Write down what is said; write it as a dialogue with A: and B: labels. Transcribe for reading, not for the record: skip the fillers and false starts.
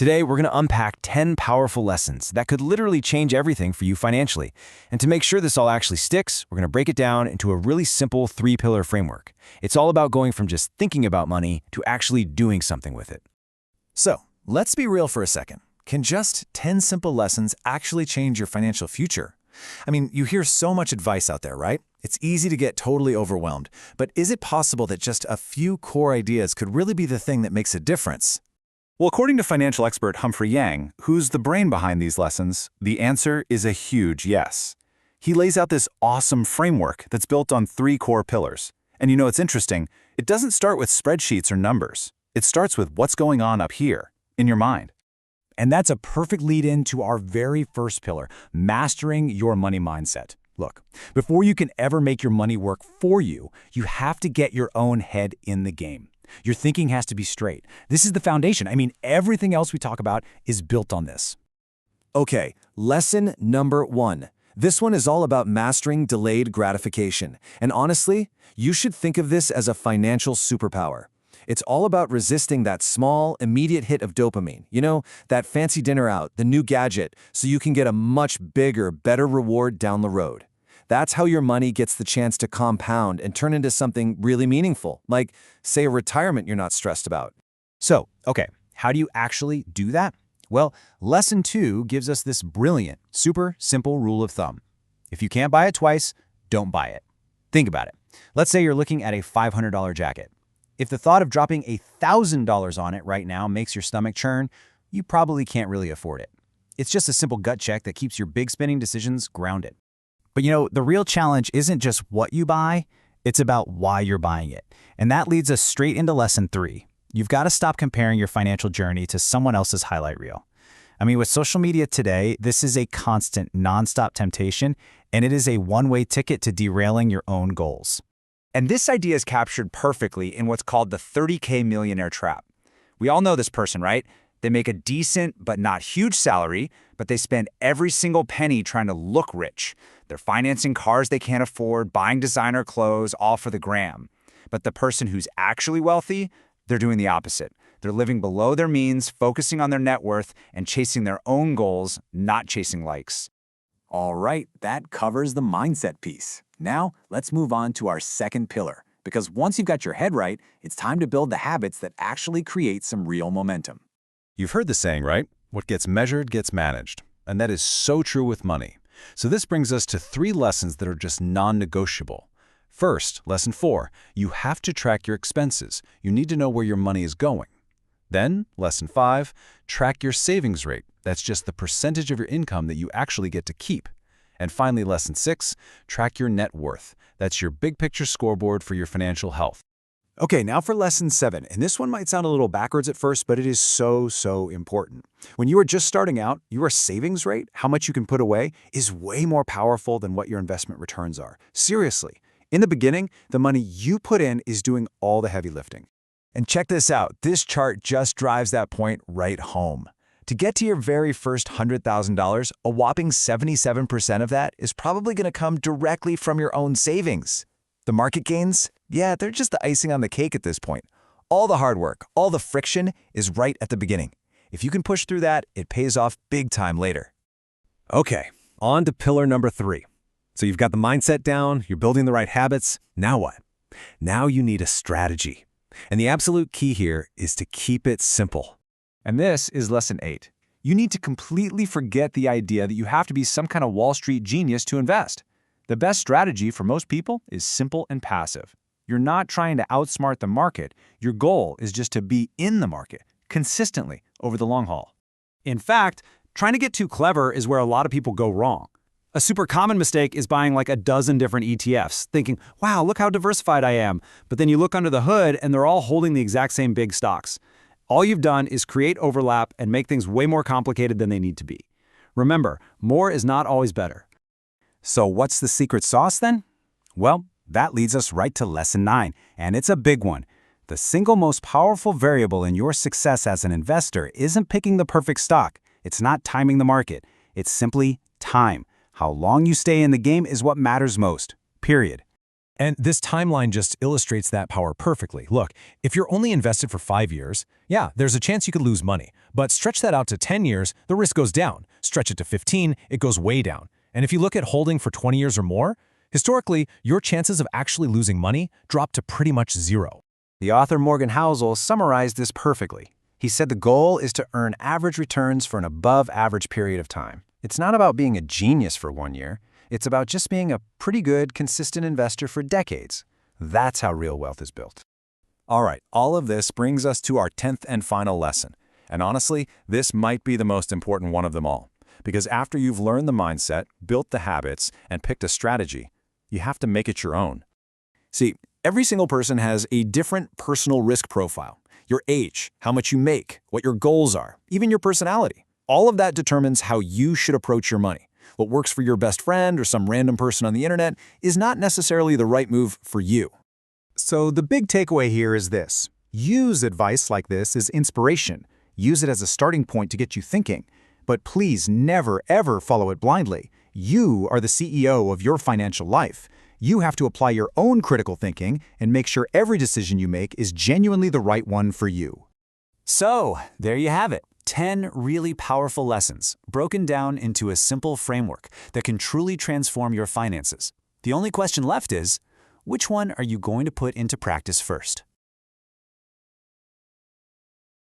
A: Today, we're going to unpack 10 powerful lessons that could literally change everything for you financially. And to make sure this all actually sticks, we're going to break it down into a really simple 3-pillar framework. It's all about going from just thinking about money to actually doing something with it.
B: So, let's be real for a second. Can just 10 simple lessons actually change your financial future? I mean, you hear so much advice out there, right? It's easy to get totally overwhelmed. But is it possible that just a few core ideas could really be the thing that makes a difference? Well, according to financial expert Humphrey Yang, who's the brain behind these lessons, the answer is a huge yes. He lays out this awesome framework that's built on 3 core pillars. And you know what's interesting? It doesn't start with spreadsheets or numbers. It starts with what's going on up here, in your mind.
C: And that's a perfect lead-in to our very first pillar, mastering your money mindset. Look, before you can ever make your money work for you, you have to get your own head in the game. Your thinking has to be straight. This is the foundation. I mean, everything else we talk about is built on this.
B: Okay, lesson number 1. This one is all about mastering delayed gratification. And honestly, you should think of this as a financial superpower. It's all about resisting that small, immediate hit of dopamine. You know, that fancy dinner out, the new gadget, so you can get a much bigger, better reward down the road. That's how your money gets the chance to compound and turn into something really meaningful, like, say, a retirement you're not stressed about.
C: So, okay, how do you actually do that? Well, lesson 2 gives us this brilliant, super simple rule of thumb. If you can't buy it twice, don't buy it. Think about it. Let's say you're looking at a $500 jacket. If the thought of dropping $1,000 on it right now makes your stomach churn, you probably can't really afford it. It's just a simple gut check that keeps your big spending decisions grounded. But you know, the real challenge isn't just what you buy, it's about why you're buying it. And that leads us straight into lesson 3. You've got to stop comparing your financial journey to someone else's highlight reel. I mean, with social media today, this is a constant, nonstop temptation, and it is a one-way ticket to derailing your own goals.
D: And this idea is captured perfectly in what's called the 30K millionaire trap. We all know this person, right? They make a decent but not huge salary, but they spend every single penny trying to look rich. They're financing cars they can't afford, buying designer clothes, all for the gram. But the person who's actually wealthy, they're doing the opposite. They're living below their means, focusing on their net worth, and chasing their own goals, not chasing likes.
B: All right, that covers the mindset piece. Now, let's move on to our second pillar, because once you've got your head right, it's time to build the habits that actually create some real momentum.
E: You've heard the saying, right? What gets measured gets managed. And that is so true with money. So this brings us to 3 lessons that are just non-negotiable. First, lesson 4, you have to track your expenses. You need to know where your money is going. Then, lesson 5, track your savings rate. That's just the percentage of your income that you actually get to keep. And finally, lesson 6, track your net worth. That's your big picture scoreboard for your financial health.
C: Okay, now for lesson 7, and this one might sound a little backwards at first, but it is so important. When you are just starting out, your savings rate, how much you can put away, is way more powerful than what your investment returns are. Seriously. In the beginning, the money you put in is doing all the heavy lifting. And check this out, this chart just drives that point right home. To get to your very first $100,000, a whopping 77% of that is probably going to come directly from your own savings. The market gains? Yeah, they're just the icing on the cake at this point. All the hard work, all the friction is right at the beginning. If you can push through that, it pays off big time later.
B: Okay, on to pillar number 3. So you've got the mindset down, you're building the right habits. Now what? Now you need a strategy. And the absolute key here is to keep it simple.
D: And this is lesson 8. You need to completely forget the idea that you have to be some kind of Wall Street genius to invest. The best strategy for most people is simple and passive. You're not trying to outsmart the market. Your goal is just to be in the market consistently over the long haul.
F: In fact, trying to get too clever is where a lot of people go wrong. A super common mistake is buying like a dozen different ETFs, thinking, wow, look how diversified I am. But then you look under the hood and they're all holding the exact same big stocks. All you've done is create overlap and make things way more complicated than they need to be. Remember, more is not always better.
C: So what's the secret sauce then? Well, that leads us right to lesson 9, and it's a big one. The single most powerful variable in your success as an investor isn't picking the perfect stock. It's not timing the market. It's simply time. How long you stay in the game is what matters most, period.
B: And this timeline just illustrates that power perfectly. Look, if you're only invested for 5 years, yeah, there's a chance you could lose money. But stretch that out to 10 years, the risk goes down. Stretch it to 15, it goes way down. And if you look at holding for 20 years or more, historically, your chances of actually losing money drop to pretty much zero.
C: The author Morgan Housel summarized this perfectly. He said the goal is to earn average returns for an above-average period of time. It's not about being a genius for 1 year. It's about just being a pretty good, consistent investor for decades. That's how real wealth is built.
B: All right, all of this brings us to our 10th and final lesson. And honestly, this might be the most important one of them all. Because after you've learned the mindset, built the habits, and picked a strategy, you have to make it your own. See, every single person has a different personal risk profile. Your age, how much you make, what your goals are, even your personality. All of that determines how you should approach your money. What works for your best friend or some random person on the internet is not necessarily the right move for you.
C: So the big takeaway here is this. Use advice like this as inspiration. Use it as a starting point to get you thinking. But please never, ever follow it blindly. You are the CEO of your financial life. You have to apply your own critical thinking and make sure every decision you make is genuinely the right one for you.
A: So, there you have it. 10 really powerful lessons, broken down into a simple framework that can truly transform your finances. The only question left is, which one are you going to put into practice first?